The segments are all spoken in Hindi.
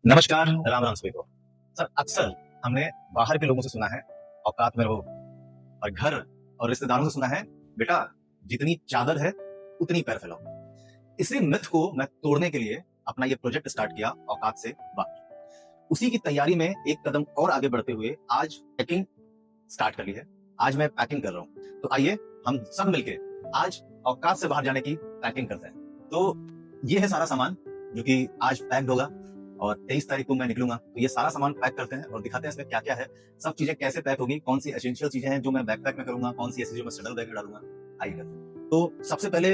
नमस्कार, राम राम सभी को। सर अक्सर हमने बाहर के लोगों से सुना है औकात में रहो, और घर और रिश्तेदारों से सुना है बेटा जितनी चादर है उतनी पैर फैलाओ। इसी मिथ को मैं तोड़ने के लिए अपना ये प्रोजेक्ट स्टार्ट किया औकात से बाहर। उसी की तैयारी में एक कदम और आगे बढ़ते हुए आज पैकिंग स्टार्ट कर ली है। आज मैं पैकिंग कर रहा हूँ, तो आइए हम सब मिलके आज औकात से बाहर जाने की पैकिंग करते हैं। तो ये है सारा सामान जो कि आज पैक्ड होगा और 23 तारीख को मैं निकलूंगा। तो ये सारा सामान पैक करते हैं और दिखाते हैं इसमें क्या क्या है, सब चीजें कैसे पैक होगी, कौन सी एसेंशियल चीजें हैं जो मैं बैकपैक में करूंगा, कौन सी ऐसी जो मैं सडल बैग में डालूंगा। आइए करते हैं। तो सबसे पहले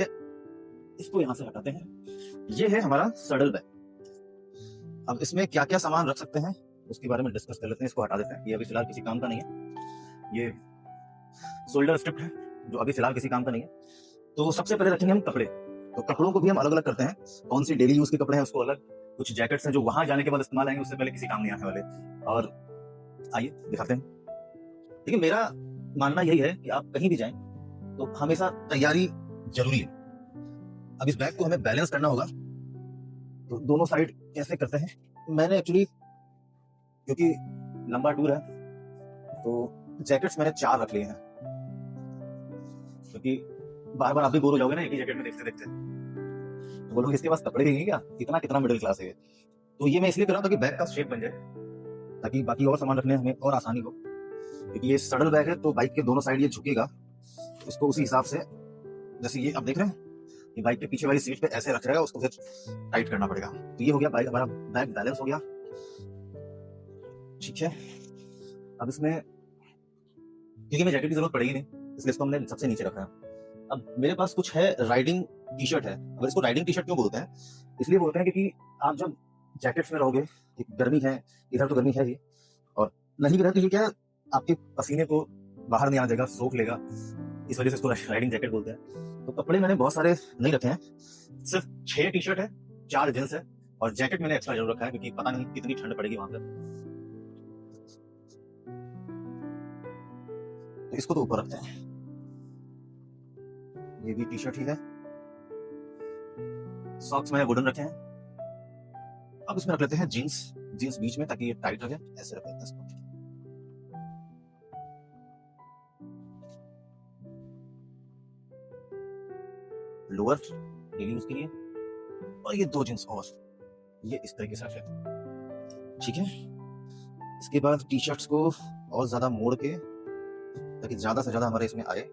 इसको यहाँ से हटाते हैं। ये है हमारा सडल बैग। अब इसमें क्या क्या सामान रख सकते हैं उसके बारे में डिस्कस कर लेते हैं। इसको हटा देते हैं, ये अभी फिलहाल किसी काम का नहीं है। ये शोल्डर स्ट्रिप है जो अभी फिलहाल किसी काम का नहीं है। तो सबसे पहले रखेंगे हम कपड़े। तो कपड़ों को भी हम अलग अलग करते हैं, कौन सी डेली यूज के कपड़े हैं उसको अलग, कुछ जैकेट्स हैं जो वहां जाने के बाद इस्तेमाल आएंगे, उससे पहले किसी काम नहीं आने वाले। और आइए दिखाते हैं। देखिए मेरा मानना यही है कि आप कहीं भी जाएं तो हमेशा तैयारी जरूरी है। अब इस बैग को हमें बैलेंस करना होगा, तो दोनों साइड कैसे करते हैं। मैंने एक्चुअली क्योंकि लंबा टूर है तो जैकेट्स मैंने 4 रख लिए हैं, क्योंकि बार बार आप भी बोर हो जाओगे ना एक ही जैकेट में देखते देखते, तो बोलोगे इसके पास कपड़े नहीं है क्या, इतना कितना मिडिल क्लास है ये। तो ये मैं इसलिए कर रहा हूँ ताकि बैग का शेप बन जाए, ताकि बाकी और सामान रखने हमें और आसानी हो। क्योंकि ये सडल बैग है तो बाइक के दोनों साइड ये झुकेगा, उसको उसी हिसाब से, जैसे ये आप देख रहे हैं ये बाइक के पीछे वाली सीट पे ऐसे रख रहेगा, उसको फिर टाइट करना पड़ेगा। तो ये हो गया बाइक, हमारा बैग बैलेंस हो गया। ठीक है, अब इसमें क्योंकि मैं जैकेट की जरूरत पड़ेगी नहीं इसलिए इसको हमने सबसे नीचे रखा है। अब मेरे पास कुछ है राइडिंग टी शर्ट है। अब इसको राइडिंग टी शर्ट क्यों बोलते हैं, इसलिए बोलते हैं क्योंकि आप जब जैकेट्स में रहोगे, गर्मी है, इधर तो गर्मी है ही, और नहीं भी रहे तो ये क्या आपके पसीने को बाहर नहीं आने देगा, सोख लेगा, इस वजह से इसको राइडिंग जैकेट बोलते हैं। तो कपड़े मैंने बहुत सारे नहीं रखे हैं, सिर्फ 6 टी शर्ट है, 4 जींस है, और जैकेट मैंने एक्स्ट्रा जरूर रखा है क्योंकि पता नहीं कितनी ठंड पड़ेगी वहां पर। तो इसको तो ऊपर रखते हैं। ये भी टी शर्ट ही है, सॉक्स मैंने वुडन रखे हैं। अब इसमें रख लेते हैं जीन्स, जीन्स बीच में ताकि ये टाइट रहे, ऐसे रख लेते हैं इसको। लोअर डेली यूज के लिए, और ये 2 जींस और ये इस तरीके से रखें। ठीक है, इसके बाद टी शर्ट्स को और ज्यादा मोड़ के ताकि ज्यादा से ज्यादा हमारे इसमें आए।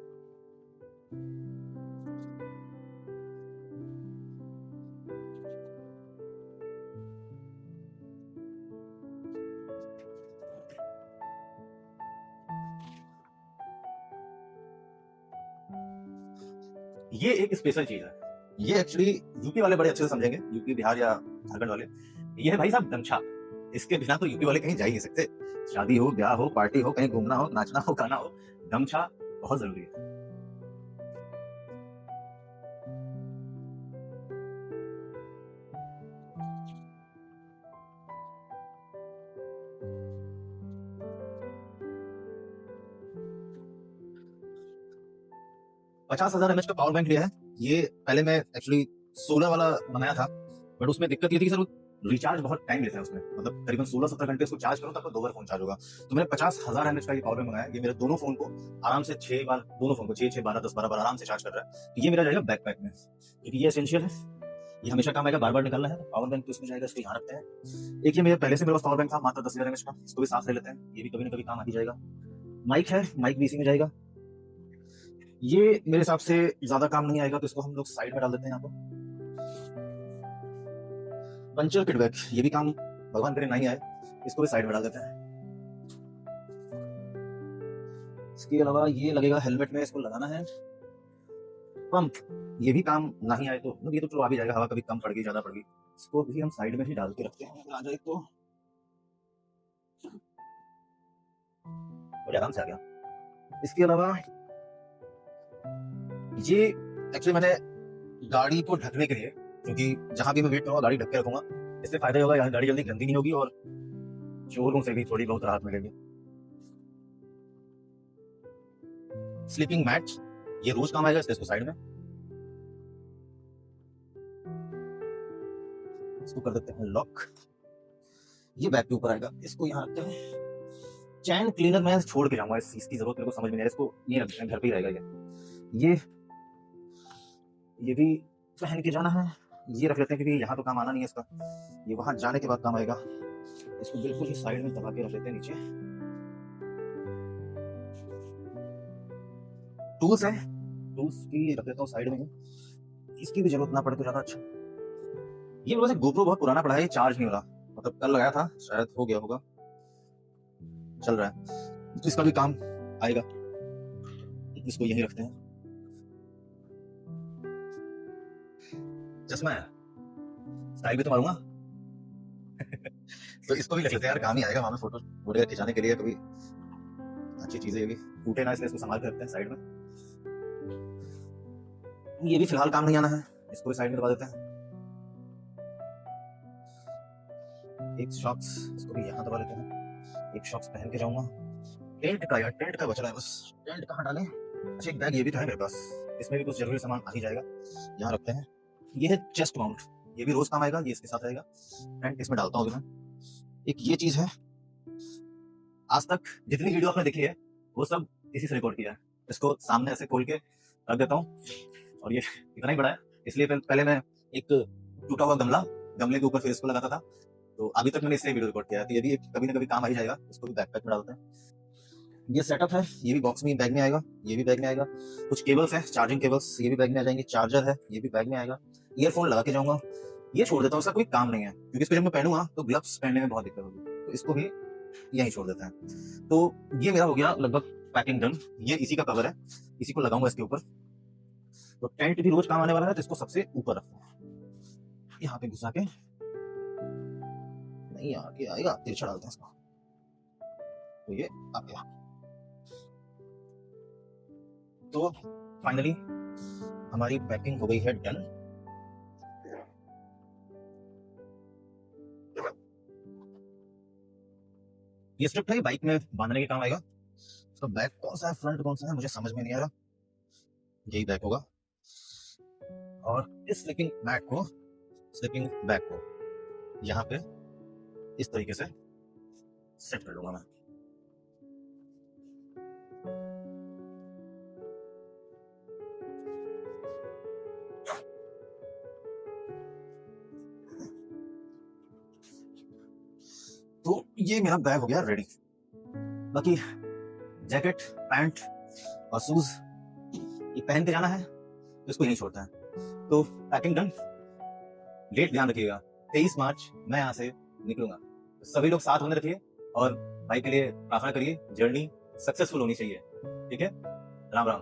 ये एक स्पेशल चीज है, ये एक्चुअली यूपी वाले बड़े अच्छे से समझेंगे, यूपी बिहार या झारखंड वाले। ये है भाई साहब गमछा। इसके बिना तो यूपी वाले कहीं जा ही नहीं सकते। शादी हो, ब्याह हो, पार्टी हो, कहीं घूमना हो, नाचना हो, गाना हो, गमछा बहुत जरूरी है। ₹50,000 का पावर बैंक लिया है। ये पहले मैं एक्चुअली 16 वाला बनाया था, बट उसमें दिक्कत ये थी कि सर रिचार्ज बहुत टाइम लेता है उसमें, मतलब करीबन 16-17 घंटे उसको चार्ज करो तब तो 2 बार फोन चार्ज होगा। तो मैंने 50,000 का ये पावर बैंक मंगाया। ये मेरे दोनों फोन को आराम से 6 बार, दोनों फोन को 6-6, 12, 10, 12 बार आराम से चार्ज कर रहा है। तो ये मेरा जाएगा बैकपैक में, क्योंकि ये एसेंशियल है, ये हमेशा काम आएगा, बार बार निकालना है। पावर बैंक तो इसमें जाएगा, इसको यहाँ रखते हैं। एक ये मेरे पहले से मेरे पास पावर बैंक था मात्र 10,000 का, इसको भी साथ ले लेते हैं, ये भी कभी ना कभी काम आ ही जाएगा। माइक है, माइक भी इसी में जाएगा। ये मेरे हिसाब से ज्यादा काम नहीं आएगा तो इसको हम लोग साइड में डाल देते हैं। यहाँ पर पंचर किट बैग, ये भी काम भगवान करे नहीं आए, इसको भी साइड में डाल देते हैं। इसके अलावा ये लगेगा हेलमेट में, इसको लगाना है। पंप, ये भी काम नहीं आए तो मतलब ये तो चलो आ भी जाएगा, हवा कभी कम पड़ गई, ज्यादा पड़ गई, इसको भी हम साइड में ही डाल के रखते हैं। आ जाए तो बड़े आराम से आ गया। इसके अलावा ये एक्चुअली मैंने गाड़ी को ढकने के लिए, क्योंकि जहां भी मैं वेट करूंगा गाड़ी ढक के रखूंगा, इससे फायदा ये होगा यहाँ गाड़ी जल्दी गंदी नहीं होगी और चोरों से भी थोड़ी बहुत राहत मिलेगी। स्लीपिंग मैट, ये रोज काम आएगा, इसको साइड में, इसको कर देते हैं लॉक। ये बैग के ऊपर आएगा, इसको यहाँ रखते हैं। चैन क्लीनर मैं छोड़ के जाऊंगा, इसकी जरूरत मेरे को समझ में नहीं आ रहा, इसको ये रखते हैं, घर पे ही रहेगा ये भी पहन के जाना है। ये रख लेते हैं क्योंकि यहाँ तो काम आना नहीं है इसका, ये वहां जाने के बाद काम आएगा। इसको बिल्कुल ही साइड में दबा के रख लेते हैं नीचे। टूल्स है, टूल्स की रख लेता हूँ साइड में ही, इसकी भी जरूरत ना पड़े तो ज्यादा अच्छा। ये वैसे गोप्रो बहुत पुराना पड़ा है, ये चार्ज नहीं हो रहा, मतलब कल लगाया था, शायद हो गया होगा, चल रहा है, तो इसका भी काम आएगा। इसको यहीं रखते हैं। चश्मा है, स्टाइल भी तो मारूंगा तो इसको भी रख लेते हैं यार, काम ही आएगा वहां पे फोटो वगैरह खिंचाने के लिए, कभी अच्छी चीजें भी टूटे ना, इसलिए इसको संभाल के रखते हैं साइड में। ये भी फिलहाल काम नहीं आना है, इसको भी साइड में दबा देते हैं। एक शॉक्स, इसको भी यहाँ दबा लेते हैं, एक शॉक्स पहन के जाऊंगा। टेंट का यार, टेंट का बच रहा है बस, टेंट कहाँ डालें। अच्छा एक बैग ये भी तो है मेरे पास, इसमें भी कुछ जरूरी सामान आ ही जाएगा, यहाँ रखते हैं। ये है चेस्ट माउंट, ये भी रोज काम आएगा, ये इसके साथ आएगा। टेंट इसमें डालता हूँ अभी मैं। एक ये चीज है, आज तक जितनी वीडियो आपने देखी है वो सब इसी से रिकॉर्ड किया है। इसको सामने ऐसे खोल के रख देता हूँ, और ये इतना ही बड़ा है, इसलिए पहले मैं एक टूटा हुआ गमले के ऊपर फिर इसको लगाता था, तो अभी तक मैंने इससे वीडियो रिकॉर्ड किया है, तो ये भी कभी ना कभी काम आ ही जाएगा। इसको भी बैकपैक में डालते हैं। ये सेटअप है, ये भी बॉक्स में बैग में आएगा, ये भी बैग में आएगा। कुछ केबल्स हैं, चार्जिंग केबल्स, ये भी बैग में आ जाएंगे। चार्जर है, ये भी बैग में आएगा। ईयरफोन लगा के जाऊंगा, ये छोड़ देता हूँ, इसका कोई काम नहीं है, क्योंकि इसको जब मैं पहनूंगा तो ग्लव्स पहनने में बहुत दिक्कत होगी, तो इसको भी यहीं छोड़ देते हैं। तो ये मेरा हो गया लगभग पैकिंग डन। ये इसी का कवर है, इसी को लगाऊंगा इसके ऊपर। तो टेंट भी रोज काम आने वाला है, तो इसको सबसे ऊपर रखते हैं, यहाँ पे घुसा के, नहीं आगे आएगा, तिरछा डालते हैं इसको, तो ये आ गया। तो फाइनली हमारी पैकिंग हो गई है डन। ये स्ट्रिप है, बाइक में बांधने के काम आएगा। तो बैक कौन सा है, फ्रंट कौन सा है, मुझे समझ में नहीं आ रहा, यही बैक होगा। और इस स्लीपिंग बैग को यहाँ पे इस तरीके से सेट कर लूंगा मैं। तो ये मेरा बैग हो गया रेडी। बाकी जैकेट, पैंट और शूज ये पहन के जाना है, तो इसको यहीं छोड़ता है। तो पैकिंग डन। डेट ध्यान रखिएगा, 23 मार्च मैं यहाँ से निकलूंगा। सभी लोग साथ होने रखिए और भाई के लिए प्रार्थना करिए, जर्नी सक्सेसफुल होनी चाहिए। ठीक है, राम राम।